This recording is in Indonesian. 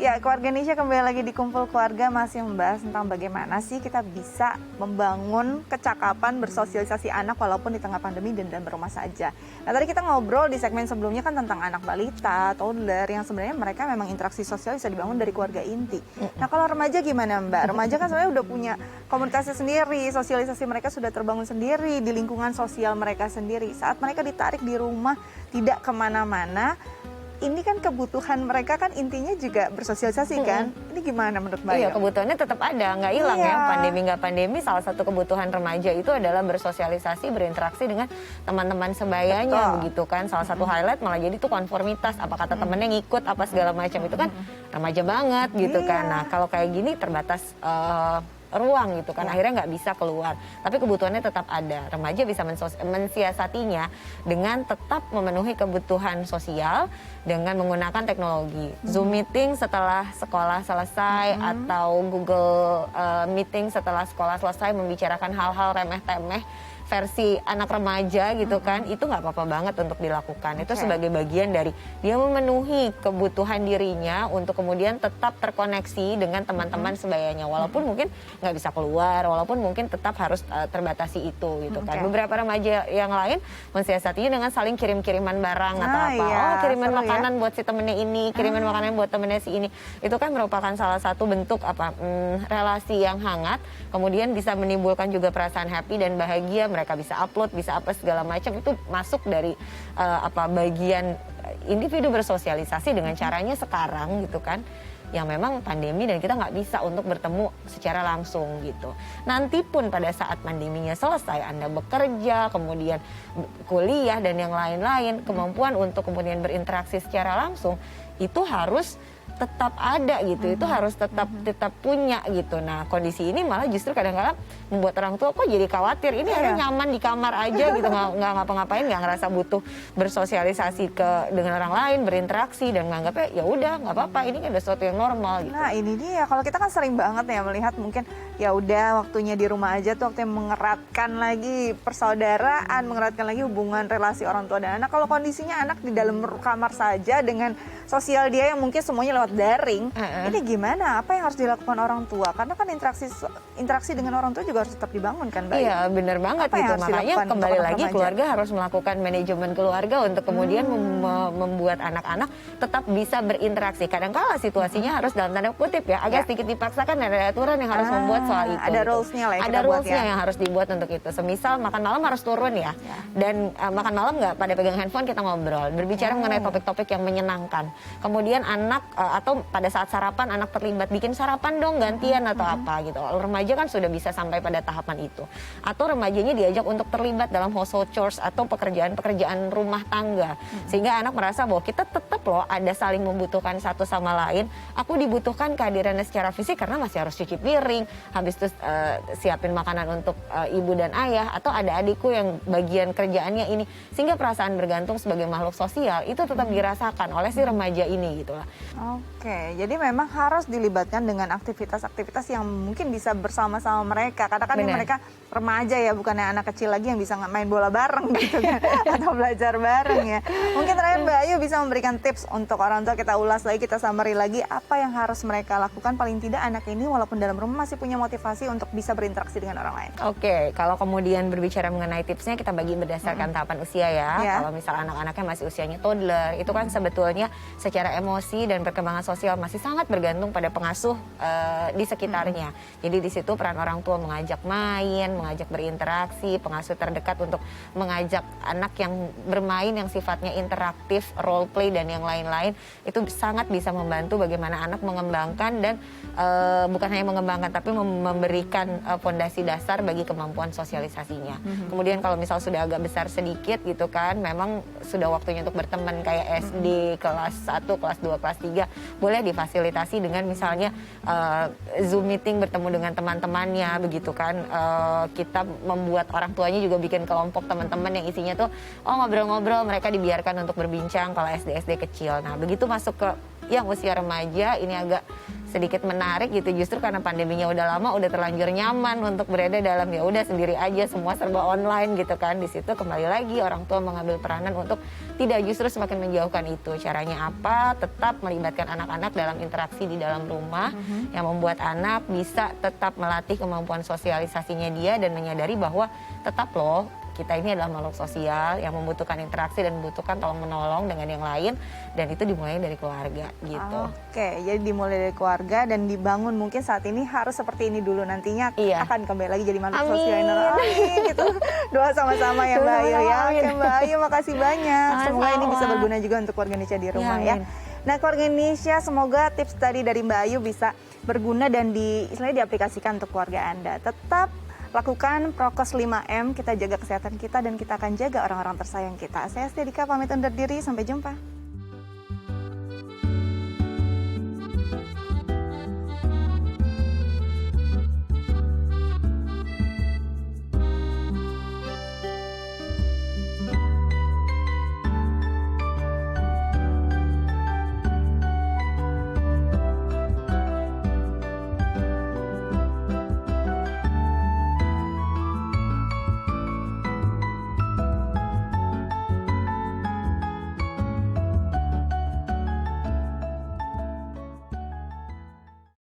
Ya, Keluarga Indonesia kembali lagi di Kumpul Keluarga, masih membahas tentang bagaimana sih kita bisa membangun kecakapan bersosialisasi anak walaupun di tengah pandemi dan dalam rumah saja. Nah, tadi kita ngobrol di segmen sebelumnya kan tentang anak balita, toddler, yang sebenarnya mereka memang interaksi sosial bisa dibangun dari keluarga inti. Nah, kalau remaja gimana Mbak? Remaja kan sebenarnya udah punya komunikasi sendiri, sosialisasi mereka sudah terbangun sendiri di lingkungan sosial mereka sendiri. Saat mereka ditarik di rumah, tidak kemana-mana, ini kan kebutuhan mereka kan intinya juga bersosialisasi kan. Ini gimana menurut Mbak? Iya, kebutuhannya tetap ada, nggak hilang ya. Pandemi nggak pandemi, salah satu kebutuhan remaja itu adalah bersosialisasi, berinteraksi dengan teman-teman sebayanya. Begitu kan. Salah satu highlight malah jadi tuh konformitas, apa kata temennya ngikut, apa segala macam. Itu kan remaja banget gitu kan. Nah, kalau kayak gini terbatas ruang gitu kan, akhirnya nggak bisa keluar. Tapi kebutuhannya tetap ada. Remaja bisa mensiasatinya dengan tetap memenuhi kebutuhan sosial dengan menggunakan teknologi. Zoom meeting setelah sekolah selesai atau Google meeting setelah sekolah selesai membicarakan hal-hal remeh-temeh versi anak remaja gitu kan, itu nggak apa-apa banget untuk dilakukan. Itu sebagai bagian dari dia memenuhi kebutuhan dirinya untuk kemudian tetap terkoneksi dengan teman-teman sebayanya, walaupun mungkin nggak bisa keluar, walaupun mungkin tetap harus terbatasi itu gitu kan. Beberapa remaja yang lain mensiasatinya dengan saling kirim-kiriman barang atau apa. Oh, kiriman makanan buat si temennya ini, kiriman makanan buat temennya si ini. Itu kan merupakan salah satu bentuk relasi yang hangat, kemudian bisa menimbulkan juga perasaan happy dan bahagia. Mereka bisa upload, bisa apa segala macam, itu masuk dari bagian individu bersosialisasi dengan caranya sekarang gitu kan, yang memang pandemi dan kita nggak bisa untuk bertemu secara langsung gitu. Nanti pun pada saat pandeminya selesai, Anda bekerja, kemudian kuliah dan yang lain-lain, kemampuan untuk kemudian berinteraksi secara langsung itu harus tetap ada gitu, itu harus tetap punya gitu. Nah, kondisi ini malah justru kadang-kadang membuat orang tua kok jadi khawatir. Ini akhirnya nyaman di kamar aja gitu, nggak ngapa-ngapain, nggak ngerasa butuh bersosialisasi dengan orang lain, berinteraksi, dan menganggapnya ya udah nggak apa-apa, ini kan udah sesuatu yang normal gitu. Nah, ini dia, kalau kita kan sering banget ya melihat mungkin ya udah waktunya di rumah aja tuh, waktu yang mengeratkan lagi persaudaraan, mengeratkan lagi hubungan relasi orang tua dan anak. Kalau kondisinya anak di dalam kamar saja dengan sosial dia yang mungkin semuanya lewat daring, ini gimana? Apa yang harus dilakukan orang tua? Karena kan interaksi dengan orang tua juga harus tetap dibangun kan, Mbak? Iya, bener banget gitu. Makanya kembali lagi keluarga harus melakukan manajemen keluarga untuk kemudian membuat anak-anak tetap bisa berinteraksi. Kadang-kala situasinya harus dalam tanda kutip ya, agak sedikit dipaksakan, ada aturan yang harus membuat soal itu. Ada rules-nya lah, ada rules-nya yang harus dibuat untuk itu. Semisal makan malam harus turun ya, dan makan malam nggak pada pegang handphone, kita ngobrol, berbicara mengenai topik-topik yang menyenangkan. Kemudian anak atau pada saat sarapan anak terlibat, bikin sarapan dong gantian atau apa gitu. Remaja kan sudah bisa sampai pada tahapan itu. Atau remajanya diajak untuk terlibat dalam household chores atau pekerjaan-pekerjaan rumah tangga. Sehingga anak merasa bahwa kita tetap loh ada saling membutuhkan satu sama lain. Aku dibutuhkan kehadirannya secara fisik karena masih harus cuci piring, habis itu siapin makanan untuk ibu dan ayah, atau ada adikku yang bagian kerjaannya ini. Sehingga perasaan bergantung sebagai makhluk sosial itu tetap dirasakan oleh si remaja ini gitu lah. Oke, jadi memang harus dilibatkan dengan aktivitas-aktivitas yang mungkin bisa bersama-sama mereka. Karena kan mereka remaja ya, bukannya anak kecil lagi yang bisa main bola bareng gitu kan, atau belajar bareng ya. Mungkin terakhir Mbak Ayu bisa memberikan tips untuk orang tua, kita ulas lagi, kita summary lagi, apa yang harus mereka lakukan paling tidak anak ini walaupun dalam rumah masih punya motivasi untuk bisa berinteraksi dengan orang lain. Oke, kalau kemudian berbicara mengenai tipsnya, kita bagi berdasarkan tahapan usia ya. Kalau misal anak-anaknya masih usianya toddler, itu kan sebetulnya secara emosi dan perkembangan sosial masih sangat bergantung pada pengasuh di sekitarnya. Jadi di situ peran orang tua mengajak main, mengajak berinteraksi, pengasuh terdekat untuk mengajak anak yang bermain yang sifatnya interaktif, role play dan yang lain-lain, itu sangat bisa membantu bagaimana anak mengembangkan dan bukan hanya mengembangkan tapi memberikan fondasi dasar bagi kemampuan sosialisasinya. Kemudian kalau misal sudah agak besar sedikit gitu kan, memang sudah waktunya untuk berteman kayak SD kelas 1, kelas 2, kelas 3, boleh difasilitasi dengan misalnya Zoom meeting bertemu dengan teman-temannya begitu kan. Kita membuat orang tuanya juga bikin kelompok teman-teman yang isinya tuh ngobrol-ngobrol, mereka dibiarkan untuk berbincang kalau SD-SD kecil. Nah, begitu masuk ke yang usia remaja ini agak sedikit menarik gitu, justru karena pandeminya udah lama, udah terlanjur nyaman untuk berada dalam ya udah sendiri aja, semua serba online gitu kan. Di situ kembali lagi orang tua mengambil peranan untuk tidak justru semakin menjauhkan itu. Caranya apa? Tetap melibatkan anak-anak dalam interaksi di dalam rumah yang membuat anak bisa tetap melatih kemampuan sosialisasinya dia dan menyadari bahwa tetap loh kita ini adalah makhluk sosial yang membutuhkan interaksi dan membutuhkan tolong-menolong dengan yang lain, dan itu dimulai dari keluarga gitu. Oke, jadi dimulai dari keluarga dan dibangun mungkin saat ini harus seperti ini dulu, nantinya akan kembali lagi jadi makhluk sosial yang amin gitu. Doa sama-sama ya Mbak Ayu ya. Oke Mbak Ayu, makasih banyak. Semoga ini bisa berguna juga untuk keluarga Indonesia di rumah ya. Nah, keluarga Indonesia, semoga tips tadi dari Mbak Ayu bisa berguna dan istilahnya diaplikasikan untuk keluarga Anda. Tetap lakukan prokes 5M, kita jaga kesehatan kita dan kita akan jaga orang-orang tersayang kita. Saya Setia Dika pamit undur diri, sampai jumpa.